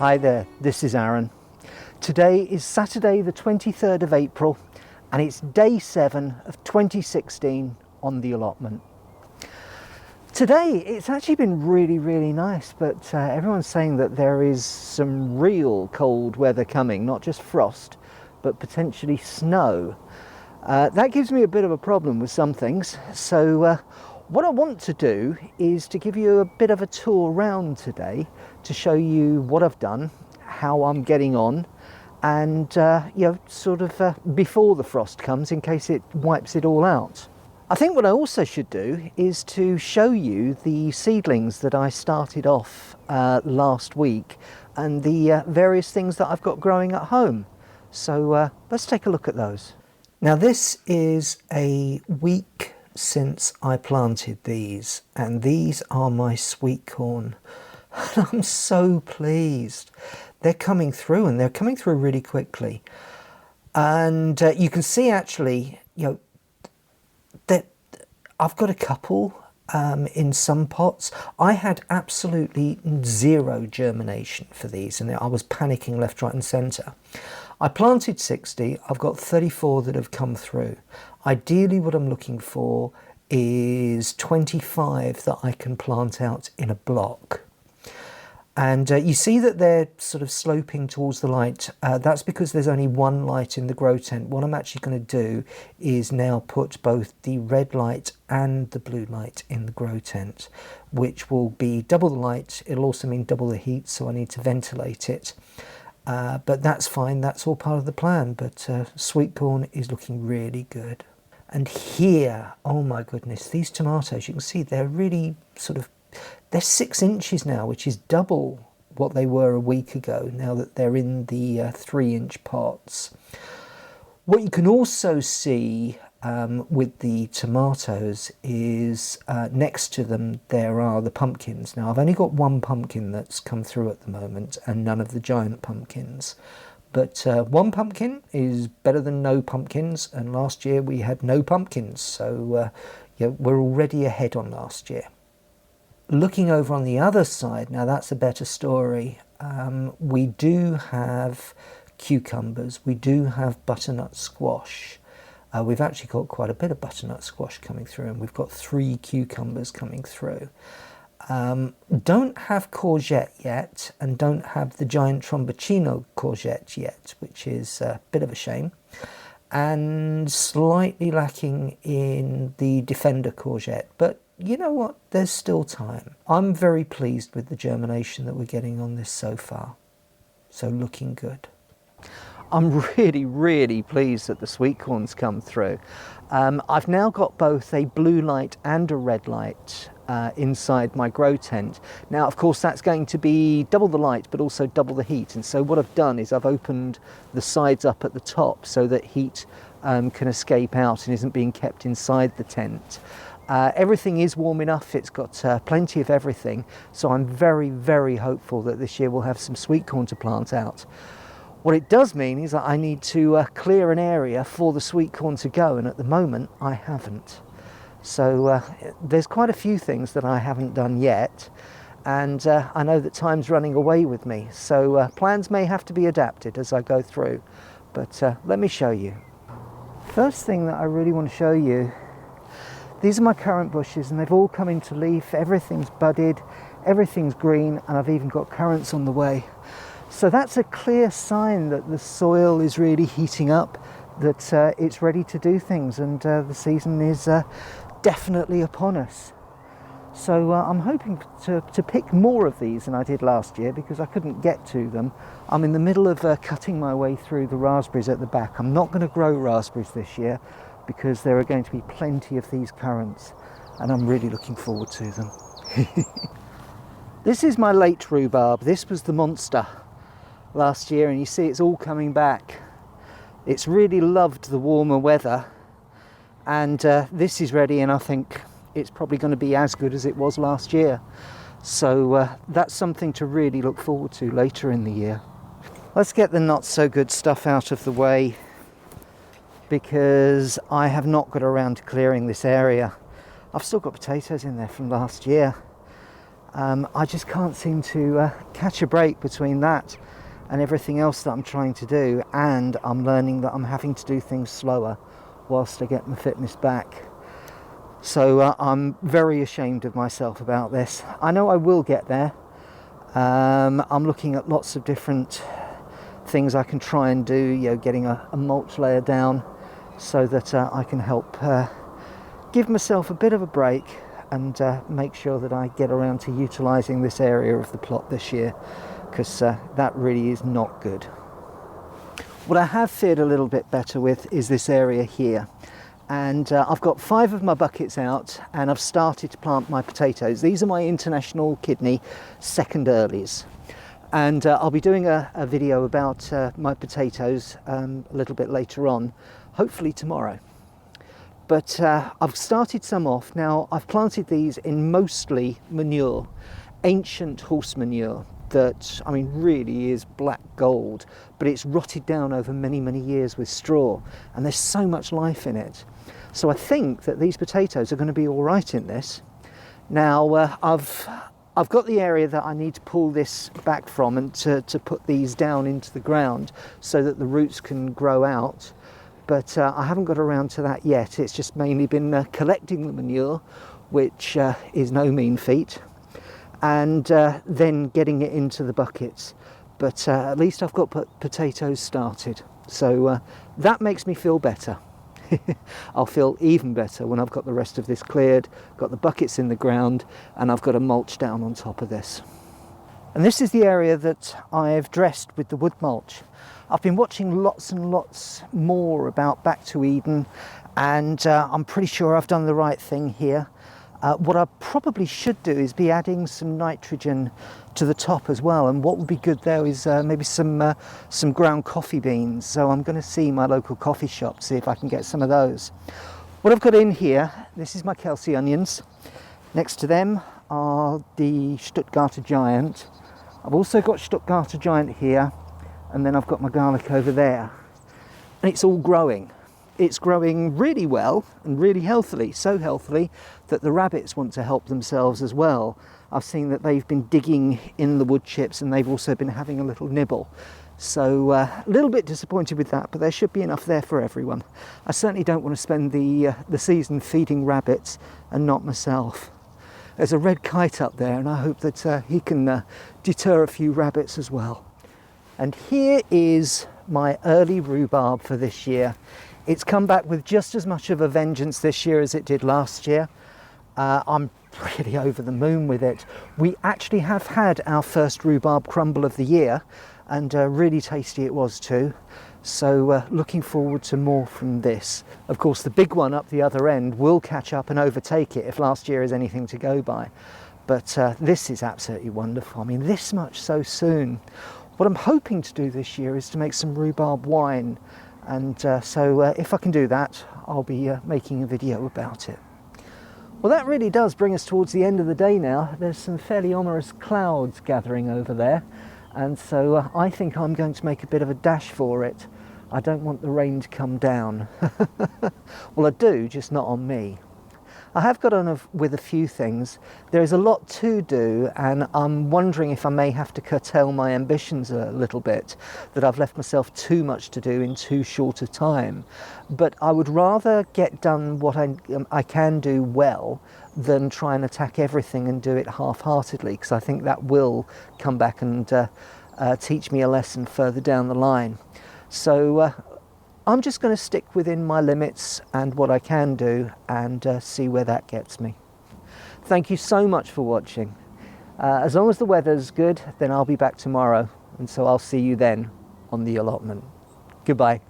Hi there, this is Aaron. Today is Saturday the 23rd of April and it's day 7 of 2016 on the allotment. Today it's actually been really nice, but everyone's saying that there is some real cold weather coming, not just frost but potentially snow. That gives me a bit of a problem with some things, so what I want to do is to give you a bit of a tour around today to show you what I've done, how I'm getting on, and sort of before the frost comes, in case it wipes it all out. I think what I also should do is to show you the seedlings that I started off last week and the various things that I've got growing at home. So let's take a look at those. Now this is a week since I planted these, and these are my sweet corn. And I'm so pleased. They're coming through, and they're coming through really quickly. And you can see actually, that I've got a couple in some pots. I had absolutely zero germination for these, and I was panicking left, right and centre. I planted 60, I've got 34 that have come through. Ideally what I'm looking for is 25 that I can plant out in a block. And you see that they're sort of sloping towards the light. That's because there's only one light in the grow tent. What I'm actually going to do is now put both the red light and the blue light in the grow tent, which will be double the light. It'll also mean double the heat, so I need to ventilate it. But that's fine, that's all part of the plan. But sweet corn is looking really good. And here, oh my goodness, these tomatoes, you can see they're really they're 6 inches now, which is double what they were a week ago, now that they're in the 3-inch pots. What you can also see with the tomatoes is next to them there are the pumpkins. Now I've only got one pumpkin that's come through at the moment and none of the giant pumpkins. But one pumpkin is better than no pumpkins, and last year we had no pumpkins, so we're already ahead on last year. Looking over on the other side, now that's a better story. We do have cucumbers, we do have butternut squash. We've actually got quite a bit of butternut squash coming through, and we've got 3 cucumbers coming through. Don't have courgette yet, and don't have the giant Tromboncino courgette yet, which is a bit of a shame. And slightly lacking in the Defender courgette, but you know what, there's still time. I'm very pleased with the germination that we're getting on this so far. So looking good. I'm really pleased that the sweet corn's come through. I've now got both a blue light and a red light inside my grow tent. Now of course that's going to be double the light but also double the heat, and so what I've done is I've opened the sides up at the top so that heat can escape out and isn't being kept inside the tent. Everything is warm enough, it's got plenty of everything, so I'm very hopeful that this year we'll have some sweet corn to plant out. What it does mean is that I need to clear an area for the sweet corn to go, and at the moment I haven't. So there's quite a few things that I haven't done yet, and I know that time's running away with me, so plans may have to be adapted as I go through, but let me show you. First thing that I really want to show you, these are my currant bushes, and they've all come into leaf, everything's budded, everything's green, and I've even got currants on the way. So that's a clear sign that the soil is really heating up, that it's ready to do things, and the season is definitely upon us. So I'm hoping to pick more of these than I did last year because I couldn't get to them. I'm in the middle of cutting my way through the raspberries at the back. I'm not going to grow raspberries this year because there are going to be plenty of these currants, and I'm really looking forward to them. This is my late rhubarb. This was the monster last year, and you see it's all coming back. It's really loved the warmer weather, and this is ready, and I think it's probably going to be as good as it was last year. So that's something to really look forward to later in the year. Let's get the not so good stuff out of the way, because I have not got around to clearing this area. I've still got potatoes in there from last year. I just can't seem to catch a break between that and everything else that I'm trying to do, and I'm learning that I'm having to do things slower whilst I get my fitness back. So I'm very ashamed of myself about this. I know I will get there. I'm looking at lots of different things I can try and do, you know, getting a mulch layer down so that I can help give myself a bit of a break and make sure that I get around to utilising this area of the plot this year, because that really is not good. What I have fared a little bit better with is this area here, and I've got 5 of my buckets out and I've started to plant my potatoes. These are my international kidney second earlies, and I'll be doing a video about my potatoes a little bit later on, hopefully tomorrow. But I've started some off. Now I've planted these in mostly manure, ancient horse manure that, I mean, really is black gold, but it's rotted down over many years with straw, and there's so much life in it. So I think that these potatoes are going to be all right in this. Now I've got the area that I need to pull this back from and to put these down into the ground so that the roots can grow out. But I haven't got around to that yet. It's just mainly been collecting the manure, which is no mean feat, and then getting it into the buckets. But at least I've got potatoes started, so that makes me feel better. I'll feel even better when I've got the rest of this cleared, got the buckets in the ground, and I've got a mulch down on top of this. And this is the area that I've dressed with the wood mulch. I've been watching lots and lots more about Back to Eden, and I'm pretty sure I've done the right thing here. What I probably should do is be adding some nitrogen to the top as well, and what would be good there is maybe some ground coffee beans. So I'm going to see my local coffee shop, see if I can get some of those. What I've got in here, this is my Kelsey onions. Next to them are the Stuttgarter Giant. I've also got Stuttgarter Giant here, and then I've got my garlic over there, and it's all growing. It's growing really well and really healthily, so healthily that the rabbits want to help themselves as well. I've seen that they've been digging in the wood chips, and they've also been having a little nibble. So a little bit disappointed with that, but there should be enough there for everyone. I certainly don't want to spend the season feeding rabbits and not myself. There's a red kite up there, and I hope that he can deter a few rabbits as well. And here is my early rhubarb for this year. It's come back with just as much of a vengeance this year as it did last year. I'm really over the moon with it. We actually have had our first rhubarb crumble of the year, and really tasty it was too. So looking forward to more from this. Of course, the big one up the other end will catch up and overtake it if last year is anything to go by. But this is absolutely wonderful. I mean, this much so soon. What I'm hoping to do this year is to make some rhubarb wine, and so if I can do that, I'll be making a video about it. Well, that really does bring us towards the end of the day now. There's some fairly ominous clouds gathering over there, and so I think I'm going to make a bit of a dash for it. I don't want the rain to come down. Well, I do, just not on me. I have got on with a few things. There is a lot to do, and I'm wondering if I may have to curtail my ambitions a little bit, that I've left myself too much to do in too short a time. But I would rather get done what I can do well than try and attack everything and do it half-heartedly, because I think that will come back and teach me a lesson further down the line. So I'm just going to stick within my limits and what I can do, and see where that gets me. Thank you so much for watching. As long as the weather's good, then I'll be back tomorrow, and so I'll see you then on the allotment. Goodbye.